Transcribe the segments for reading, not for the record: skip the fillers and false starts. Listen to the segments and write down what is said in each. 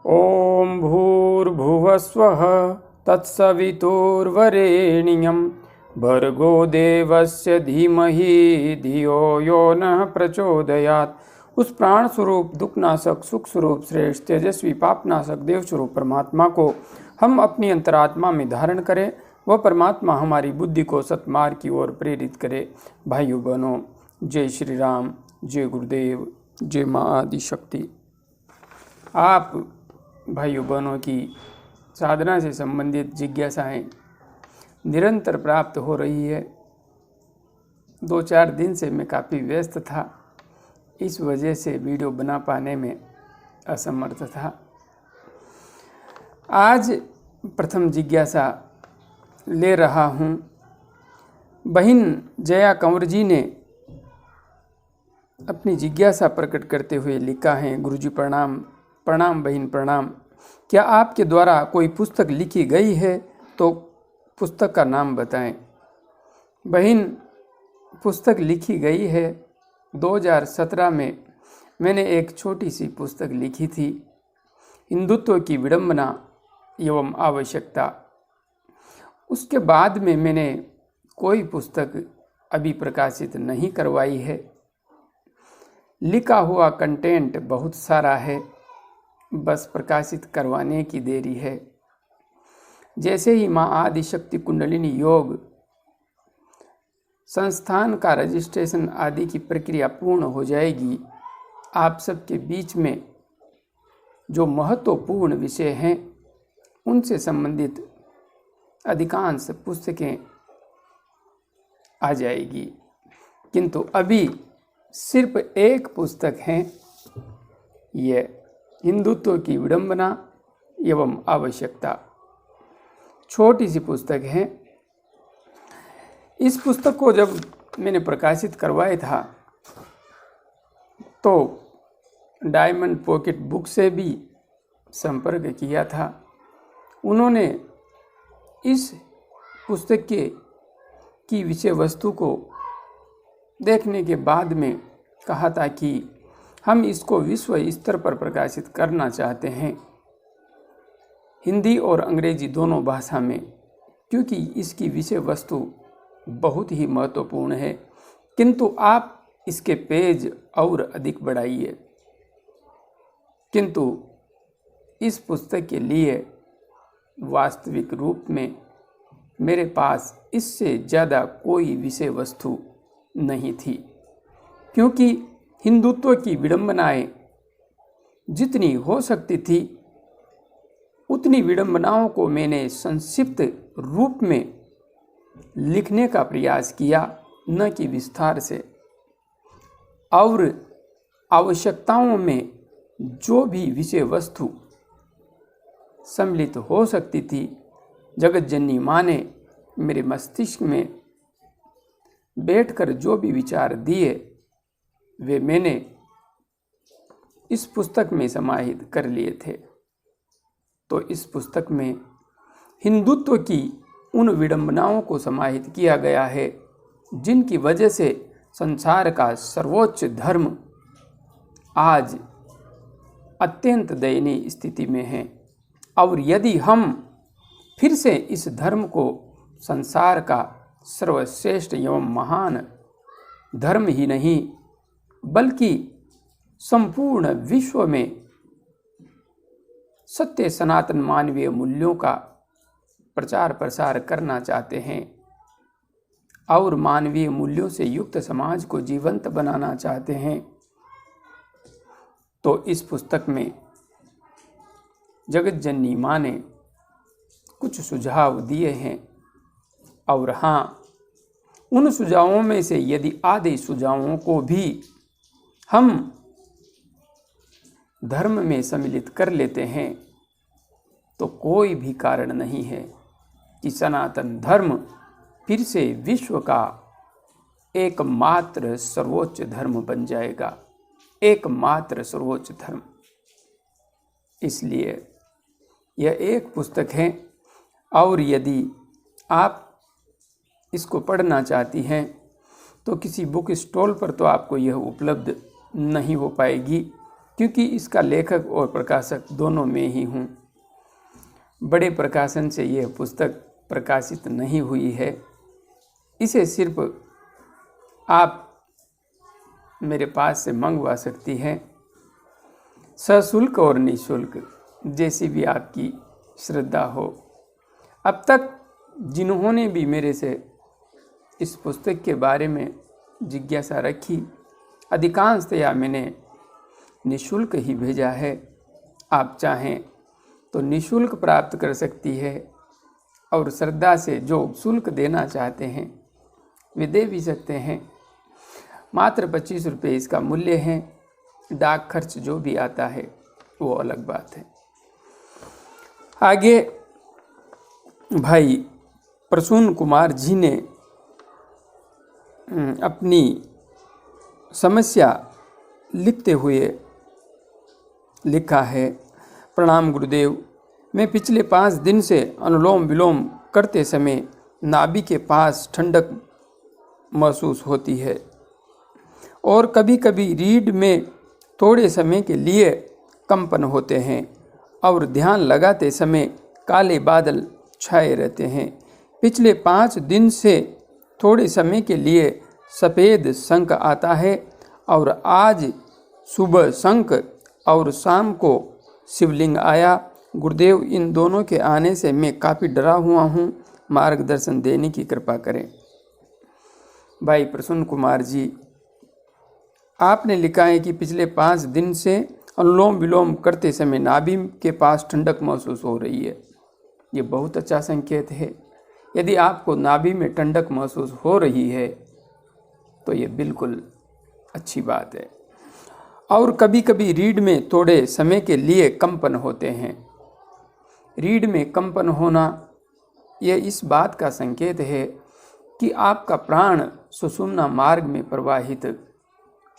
ॐ भूर्भुवस्वः तत्सवितुर्वरेण्यं भर्गो देवस्य धीमहि धियो यो नः प्रचोदयात्। उस प्राण स्वरूप दुखनाशक सुख स्वरूप श्रेष्ठ तेजस्वी पापनाशक देव स्वरूप परमात्मा को हम अपनी अंतरात्मा में धारण करें। वह परमात्मा हमारी बुद्धि को सत्मार्ग की ओर प्रेरित करे। भाइयों बहनों, जय श्री राम, जय गुरुदेव, जय माँ आदि शक्ति। आप भाइयों बहनों की साधना से संबंधित जिज्ञासाएं निरंतर प्राप्त हो रही है। 2-4 दिन से मैं काफ़ी व्यस्त था, इस वजह से वीडियो बना पाने में असमर्थ था। आज प्रथम जिज्ञासा ले रहा हूँ। बहन जया कंवर जी ने अपनी जिज्ञासा प्रकट करते हुए लिखा है, गुरुजी प्रणाम। प्रणाम बहन प्रणाम। क्या आपके द्वारा कोई पुस्तक लिखी गई है तो पुस्तक का नाम बताएं। बहन, पुस्तक लिखी गई है। 2017 में मैंने एक छोटी सी पुस्तक लिखी थी, हिंदुत्व की विडंबना एवं आवश्यकता। उसके बाद में मैंने कोई पुस्तक अभी प्रकाशित नहीं करवाई है। लिखा हुआ कंटेंट बहुत सारा है, बस प्रकाशित करवाने की देरी है। जैसे ही माँ आदि शक्ति कुंडलिनी योग संस्थान का रजिस्ट्रेशन आदि की प्रक्रिया पूर्ण हो जाएगी, आप सबके बीच में जो महत्वपूर्ण विषय हैं उनसे संबंधित अधिकांश पुस्तकें आ जाएगी। किंतु अभी सिर्फ एक पुस्तक है, ये हिंदुत्व की विडंबना एवं आवश्यकता। छोटी सी पुस्तक है। इस पुस्तक को जब मैंने प्रकाशित करवाया था तो डायमंड पॉकेट बुक से भी संपर्क किया था। उन्होंने इस पुस्तक की विषय वस्तु को देखने के बाद में कहा था कि हम इसको विश्व स्तर पर प्रकाशित करना चाहते हैं, हिंदी और अंग्रेजी दोनों भाषा में, क्योंकि इसकी विषय वस्तु बहुत ही महत्वपूर्ण है। किंतु आप इसके पेज और अधिक बढ़ाइए। किंतु इस पुस्तक के लिए वास्तविक रूप में मेरे पास इससे ज़्यादा कोई विषय वस्तु नहीं थी, क्योंकि हिंदुत्व की विडंबनाएं जितनी हो सकती थी उतनी विडंबनाओं को मैंने संक्षिप्त रूप में लिखने का प्रयास किया, न कि विस्तार से। और आवश्यकताओं में जो भी विषय वस्तु सम्मिलित हो सकती थी, जगत जननी माँ ने मेरे मस्तिष्क में बैठकर जो भी विचार दिए वे मैंने इस पुस्तक में समाहित कर लिए थे। तो इस पुस्तक में हिंदुत्व की उन विडंबनाओं को समाहित किया गया है जिनकी वजह से संसार का सर्वोच्च धर्म आज अत्यंत दयनीय स्थिति में है। और यदि हम फिर से इस धर्म को संसार का सर्वश्रेष्ठ एवं महान धर्म ही नहीं बल्कि संपूर्ण विश्व में सत्य सनातन मानवीय मूल्यों का प्रचार प्रसार करना चाहते हैं और मानवीय मूल्यों से युक्त समाज को जीवंत बनाना चाहते हैं, तो इस पुस्तक में जगत जननी माँ ने कुछ सुझाव दिए हैं। और हाँ, उन सुझावों में से यदि आधे सुझावों को भी हम धर्म में सम्मिलित कर लेते हैं तो कोई भी कारण नहीं है कि सनातन धर्म फिर से विश्व का एकमात्र सर्वोच्च धर्म बन जाएगा, एकमात्र सर्वोच्च धर्म। इसलिए यह एक पुस्तक है और यदि आप इसको पढ़ना चाहती हैं तो किसी बुक स्टॉल पर तो आपको यह उपलब्ध नहीं हो पाएगी, क्योंकि इसका लेखक और प्रकाशक दोनों में ही हूँ। बड़े प्रकाशन से यह पुस्तक प्रकाशित नहीं हुई है। इसे सिर्फ आप मेरे पास से मंगवा सकती हैं, सशुल्क और निःशुल्क, जैसी भी आपकी श्रद्धा हो। अब तक जिन्होंने भी मेरे से इस पुस्तक के बारे में जिज्ञासा रखी, अधिकांशतया मैंने निःशुल्क ही भेजा है। आप चाहें तो निःशुल्क प्राप्त कर सकती है, और श्रद्धा से जो शुल्क देना चाहते हैं वे दे भी सकते हैं। मात्र 25 रुपये इसका मूल्य है। डाक खर्च जो भी आता है वो अलग बात है। आगे भाई प्रसून कुमार जी ने अपनी समस्या लिखते हुए लिखा है, प्रणाम गुरुदेव, मैं पिछले 5 दिन से अनुलोम विलोम करते समय नाभि के पास ठंडक महसूस होती है, और कभी कभी रीढ़ में थोड़े समय के लिए कंपन होते हैं, और ध्यान लगाते समय काले बादल छाए रहते हैं। पिछले 5 दिन से थोड़े समय के लिए सफ़ेद शंख आता है, और आज सुबह शंख और शाम को शिवलिंग आया। गुरुदेव, इन दोनों के आने से मैं काफ़ी डरा हुआ हूँ, मार्गदर्शन देने की कृपा करें। भाई प्रसून कुमार जी, आपने लिखा है कि पिछले 5 दिन से अनुलोम विलोम करते समय नाभि के पास ठंडक महसूस हो रही है। ये बहुत अच्छा संकेत है। यदि आपको नाभि में ठंडक महसूस हो रही है तो ये बिल्कुल अच्छी बात है। और कभी कभी रीढ़ में थोड़े समय के लिए कंपन होते हैं। रीढ़ में कंपन होना यह इस बात का संकेत है कि आपका प्राण सुषुम्ना मार्ग में प्रवाहित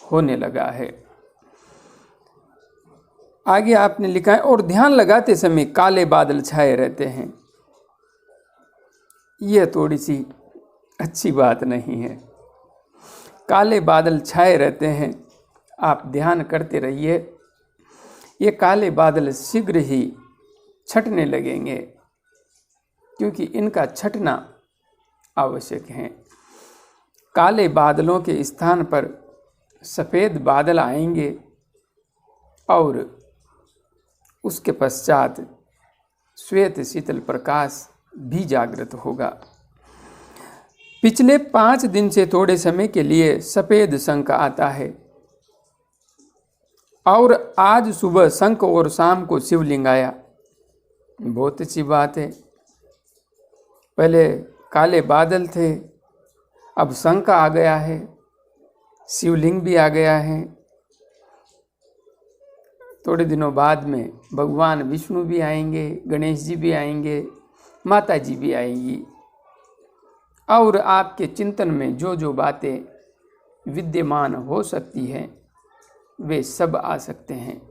होने लगा है। आगे आपने लिखा है, और ध्यान लगाते समय काले बादल छाए रहते हैं। यह थोड़ी सी अच्छी बात नहीं है। काले बादल छाए रहते हैं, आप ध्यान करते रहिए, ये काले बादल शीघ्र ही छटने लगेंगे, क्योंकि इनका छटना आवश्यक है। काले बादलों के स्थान पर सफ़ेद बादल आएंगे, और उसके पश्चात श्वेत शीतल प्रकाश भी जागृत होगा। पिछले 5 दिन से थोड़े समय के लिए सफ़ेद शंख आता है, और आज सुबह शंख और शाम को शिवलिंग आया। बहुत अच्छी बात है। पहले काले बादल थे, अब शंख आ गया है, शिवलिंग भी आ गया है। थोड़े दिनों बाद में भगवान विष्णु भी आएंगे, गणेश जी भी आएंगे, माता जी भी आएंगी, और आपके चिंतन में जो जो बातें विद्यमान हो सकती हैं वे सब आ सकते हैं।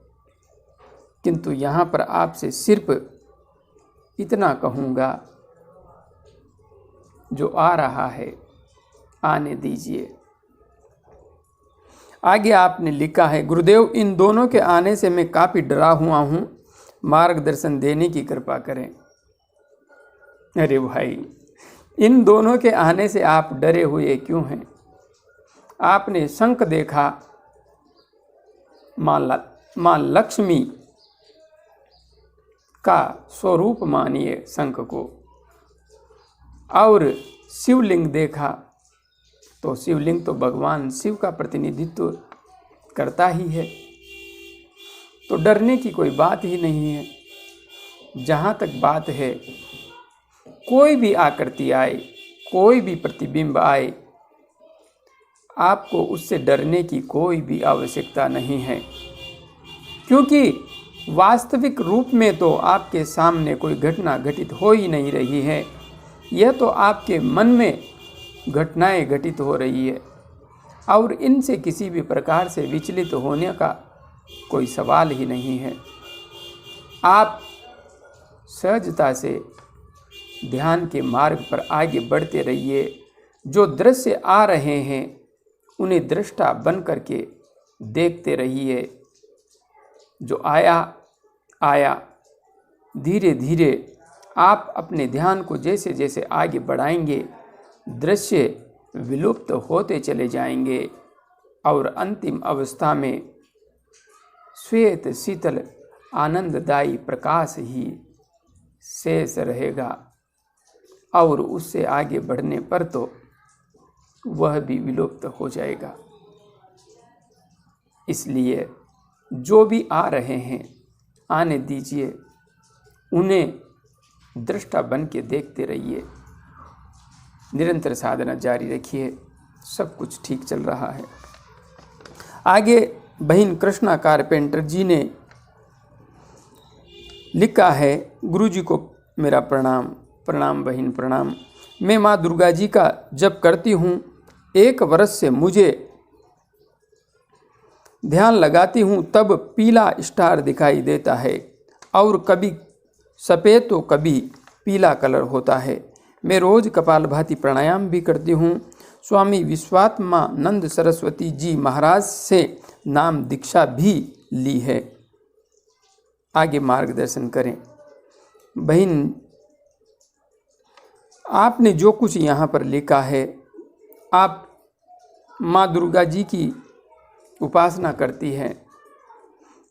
किंतु यहाँ पर आपसे सिर्फ इतना कहूँगा, जो आ रहा है आने दीजिए। आगे आपने लिखा है, गुरुदेव, इन दोनों के आने से मैं काफ़ी डरा हुआ हूँ, मार्गदर्शन देने की कृपा करें। अरे भाई, इन दोनों के आने से आप डरे हुए क्यों हैं? आपने शंख देखा, माँ लक्ष्मी का स्वरूप मानिए शंख को, और शिवलिंग देखा तो शिवलिंग तो भगवान शिव का प्रतिनिधित्व करता ही है, तो डरने की कोई बात ही नहीं है। जहाँ तक बात है, कोई भी आकृति आए, कोई भी प्रतिबिंब आए, आपको उससे डरने की कोई भी आवश्यकता नहीं है, क्योंकि वास्तविक रूप में तो आपके सामने कोई घटना घटित हो ही नहीं रही है। यह तो आपके मन में घटनाएं घटित हो रही है, और इनसे किसी भी प्रकार से विचलित होने का कोई सवाल ही नहीं है। आप सहजता से ध्यान के मार्ग पर आगे बढ़ते रहिए। जो दृश्य आ रहे हैं उन्हें दृष्टा बन करके देखते रहिए, जो आया आया। धीरे धीरे आप अपने ध्यान को जैसे जैसे आगे बढ़ाएंगे, दृश्य विलुप्त होते चले जाएंगे और अंतिम अवस्था में श्वेत शीतल आनंददायी प्रकाश ही शेष रहेगा और उससे आगे बढ़ने पर तो वह भी विलुप्त हो जाएगा। इसलिए जो भी आ रहे हैं आने दीजिए, उन्हें दृष्टा बन के देखते रहिए, निरंतर साधना जारी रखिए, सब कुछ ठीक चल रहा है। आगे बहन कृष्णा कारपेंटर जी ने लिखा है, गुरुजी को मेरा प्रणाम। प्रणाम बहन प्रणाम। मैं माँ दुर्गा जी का जप करती हूँ। 1 वर्ष से मुझे ध्यान लगाती हूँ तब पीला स्टार दिखाई देता है और कभी सफ़ेद तो कभी पीला कलर होता है। मैं रोज़ कपालभाति प्राणायाम भी करती हूँ। स्वामी विश्वात्मानंद सरस्वती जी महाराज से नाम दीक्षा भी ली है। आगे मार्गदर्शन करें। बहन, आपने जो कुछ यहाँ पर लिखा है, आप माँ दुर्गा जी की उपासना करती हैं।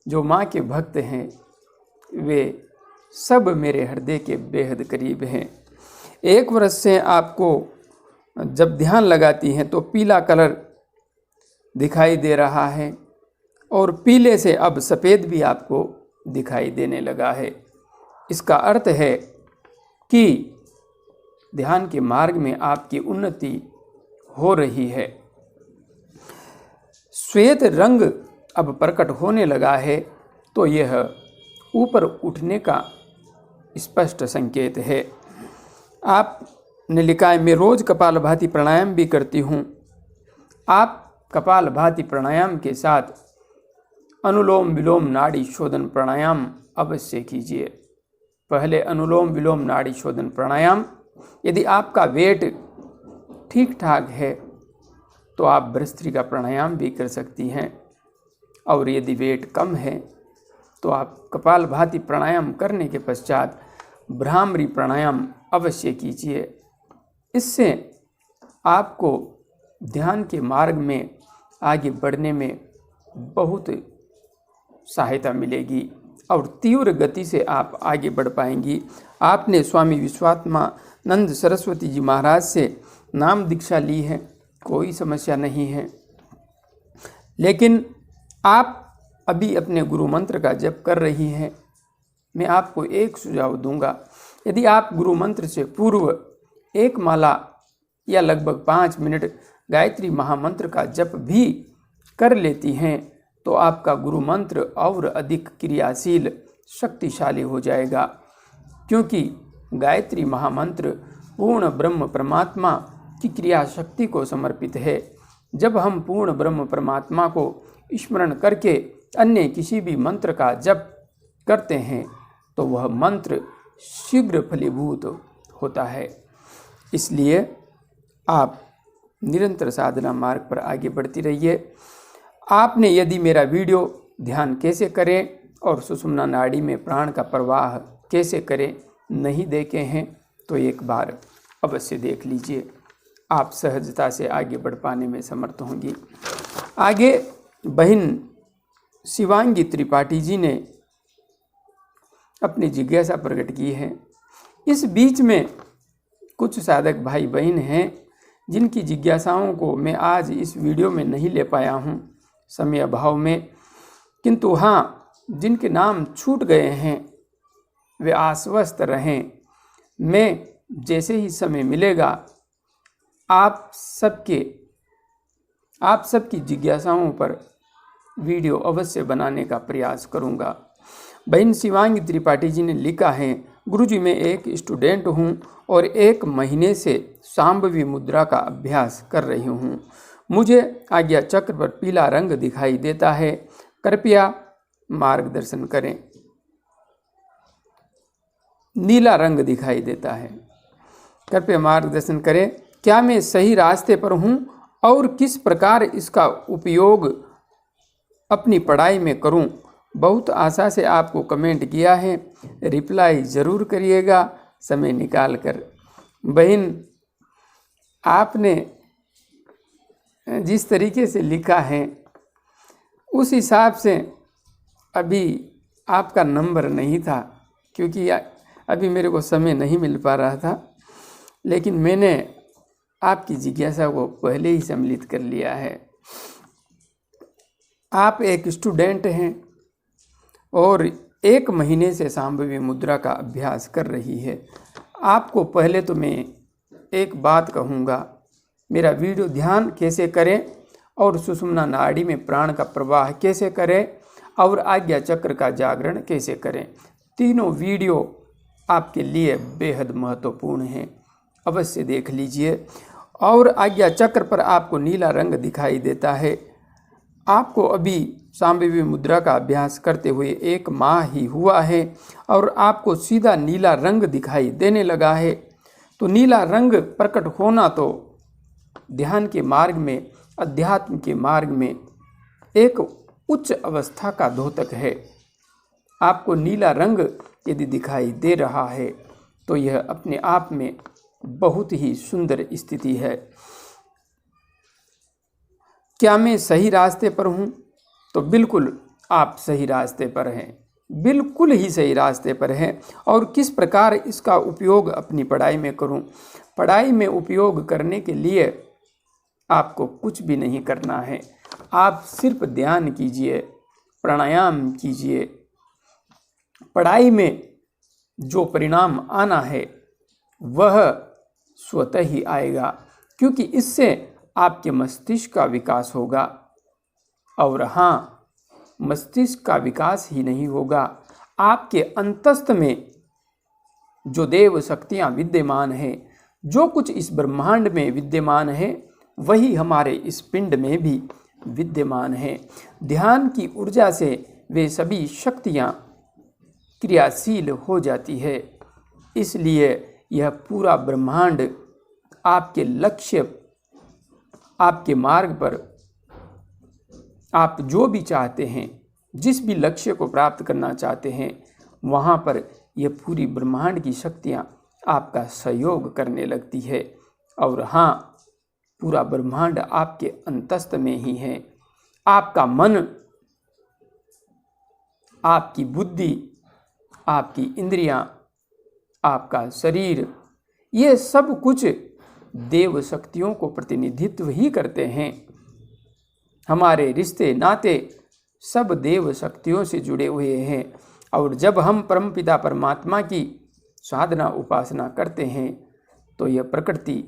जो माँ के भक्त हैं वे सब मेरे हृदय के बेहद करीब हैं। 1 वर्ष से आपको जब ध्यान लगाती हैं तो पीला कलर दिखाई दे रहा है और पीले से अब सफ़ेद भी आपको दिखाई देने लगा है। इसका अर्थ है कि ध्यान के मार्ग में आपकी उन्नति हो रही है। श्वेत रंग अब प्रकट होने लगा है तो यह ऊपर उठने का स्पष्ट संकेत है। आपने लिखा है, मैं रोज़ कपालभाति प्राणायाम भी करती हूँ। आप कपालभाति प्राणायाम के साथ अनुलोम विलोम नाड़ी शोधन प्राणायाम अवश्य कीजिए। पहले अनुलोम विलोम नाड़ी शोधन प्राणायाम। यदि आपका वेट ठीक ठाक है तो आप भ्रमरी प्राणायाम भी कर सकती हैं, और यदि वेट कम है तो आप कपालभाति प्राणायाम करने के पश्चात भ्रामरी प्राणायाम अवश्य कीजिए। इससे आपको ध्यान के मार्ग में आगे बढ़ने में बहुत सहायता मिलेगी और तीव्र गति से आप आगे बढ़ पाएंगी। आपने स्वामी विश्वात्मानंद सरस्वती जी महाराज से नाम दीक्षा ली है, कोई समस्या नहीं है। लेकिन आप अभी अपने गुरु मंत्र का जप कर रही हैं। मैं आपको एक सुझाव दूंगा, यदि आप गुरु मंत्र से पूर्व 1 माला या लगभग 5 मिनट गायत्री महामंत्र का जप भी कर लेती हैं तो आपका गुरु मंत्र और अधिक क्रियाशील शक्तिशाली हो जाएगा, क्योंकि गायत्री महामंत्र पूर्ण ब्रह्म परमात्मा की क्रिया शक्ति को समर्पित है। जब हम पूर्ण ब्रह्म परमात्मा को स्मरण करके अन्य किसी भी मंत्र का जप करते हैं तो वह मंत्र शीघ्र फलीभूत होता है। इसलिए आप निरंतर साधना मार्ग पर आगे बढ़ती रहिए। आपने यदि मेरा वीडियो ध्यान कैसे करें और सुषुम्ना नाड़ी में प्राण का प्रवाह कैसे करें नहीं देखे हैं तो एक बार अवश्य देख लीजिए, आप सहजता से आगे बढ़ पाने में समर्थ होंगी। आगे बहन शिवांगी त्रिपाठी जी ने अपनी जिज्ञासा प्रकट की है। इस बीच में कुछ साधक भाई बहन हैं जिनकी जिज्ञासाओं को मैं आज इस वीडियो में नहीं ले पाया हूँ समय अभाव में, किंतु हाँ, जिनके नाम छूट गए हैं वे आश्वस्त रहें। मैं जैसे ही समय मिलेगा आप सबकी जिज्ञासाओं पर वीडियो अवश्य बनाने का प्रयास करूंगा। बहन शिवांगी त्रिपाठी जी ने लिखा है, गुरुजी मैं एक स्टूडेंट हूं और 1 महीने से सांभवी मुद्रा का अभ्यास कर रही हूं। मुझे आज्ञा चक्र पर पीला रंग दिखाई देता है, कृपया मार्गदर्शन करें। नीला रंग दिखाई देता है, कृपया मार्गदर्शन करें। क्या मैं सही रास्ते पर हूं और किस प्रकार इसका उपयोग अपनी पढ़ाई में करूं बहुत आशा से आपको कमेंट किया है, रिप्लाई ज़रूर करिएगा समय निकाल कर। बहन, आपने जिस तरीके से लिखा है उस हिसाब से अभी आपका नंबर नहीं था, क्योंकि अभी मेरे को समय नहीं मिल पा रहा था, लेकिन मैंने आपकी जिज्ञासा को पहले ही सम्मिलित कर लिया है। आप एक स्टूडेंट हैं और 1 महीने से सांभवी मुद्रा का अभ्यास कर रही है। आपको पहले तो मैं एक बात कहूँगा, मेरा वीडियो ध्यान कैसे करें और सुषुम्ना नाड़ी में प्राण का प्रवाह कैसे करें और आज्ञा चक्र का जागरण कैसे करें, तीनों वीडियो आपके लिए बेहद महत्वपूर्ण हैं, अवश्य देख लीजिए। और आज्ञा चक्र पर आपको नीला रंग दिखाई देता है। आपको अभी सांभवी मुद्रा का अभ्यास करते हुए 1 माह ही हुआ है और आपको सीधा नीला रंग दिखाई देने लगा है। तो नीला रंग प्रकट होना तो ध्यान के मार्ग में, अध्यात्म के मार्ग में एक उच्च अवस्था का द्योतक है। आपको नीला रंग यदि दिखाई दे रहा है तो यह अपने आप में बहुत ही सुंदर स्थिति है। क्या मैं सही रास्ते पर हूँ? तो बिल्कुल आप सही रास्ते पर हैं, बिल्कुल ही सही रास्ते पर हैं। और किस प्रकार इसका उपयोग अपनी पढ़ाई में करूँ? पढ़ाई में उपयोग करने के लिए आपको कुछ भी नहीं करना है। आप सिर्फ ध्यान कीजिए, प्राणायाम कीजिए। पढ़ाई में जो परिणाम आना है वह स्वतः ही आएगा, क्योंकि इससे आपके मस्तिष्क का विकास होगा। और हाँ, मस्तिष्क का विकास ही नहीं होगा, आपके अंतस्थ में जो देव शक्तियाँ विद्यमान हैं, जो कुछ इस ब्रह्मांड में विद्यमान है वही हमारे इस पिंड में भी विद्यमान है। ध्यान की ऊर्जा से वे सभी शक्तियाँ क्रियाशील हो जाती है। इसलिए यह पूरा ब्रह्मांड आपके लक्ष्य, आपके मार्ग पर आप जो भी चाहते हैं, जिस भी लक्ष्य को प्राप्त करना चाहते हैं, वहाँ पर यह पूरी ब्रह्मांड की शक्तियाँ आपका सहयोग करने लगती है। और हाँ, पूरा ब्रह्मांड आपके अंतस्थ में ही है। आपका मन, आपकी बुद्धि, आपकी इंद्रियां, आपका शरीर, ये सब कुछ देव शक्तियों को प्रतिनिधित्व ही करते हैं। हमारे रिश्ते नाते सब देव शक्तियों से जुड़े हुए हैं। और जब हम परमपिता परमात्मा की साधना उपासना करते हैं तो यह प्रकृति,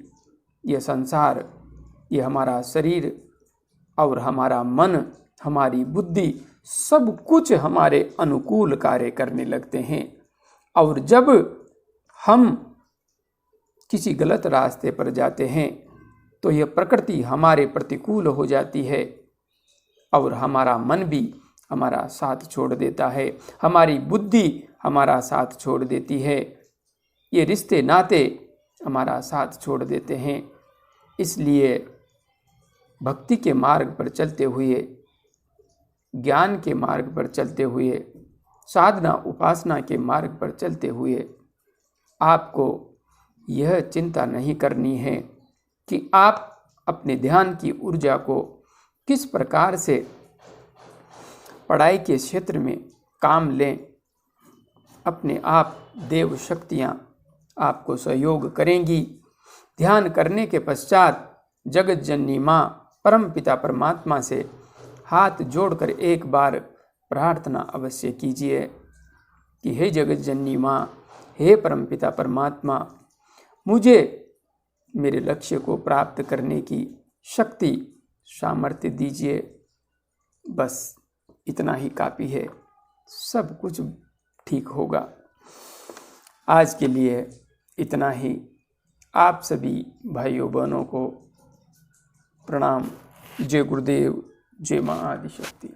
यह संसार, यह हमारा शरीर और हमारा मन, हमारी बुद्धि, सब कुछ हमारे अनुकूल कार्य करने लगते हैं। और जब हम किसी गलत रास्ते पर जाते हैं तो यह प्रकृति हमारे प्रतिकूल हो जाती है और हमारा मन भी हमारा साथ छोड़ देता है, हमारी बुद्धि हमारा साथ छोड़ देती है, ये रिश्ते नाते हमारा साथ छोड़ देते हैं। इसलिए भक्ति के मार्ग पर चलते हुए, ज्ञान के मार्ग पर चलते हुए, साधना उपासना के मार्ग पर चलते हुए आपको यह चिंता नहीं करनी है कि आप अपने ध्यान की ऊर्जा को किस प्रकार से पढ़ाई के क्षेत्र में काम लें। अपने आप देव शक्तियाँ आपको सहयोग करेंगी। ध्यान करने के पश्चात जगत जननी माँ परम पिता परमात्मा से हाथ जोड़कर एक बार प्रार्थना अवश्य कीजिए कि हे जगत जननी माँ, हे परम पिता परमात्मा, मुझे मेरे लक्ष्य को प्राप्त करने की शक्ति, सामर्थ्य दीजिए। बस इतना ही काफ़ी है, सब कुछ ठीक होगा। आज के लिए इतना ही। आप सभी भाइयों बहनों को प्रणाम। जय गुरुदेव, जय माँ आदिशक्ति।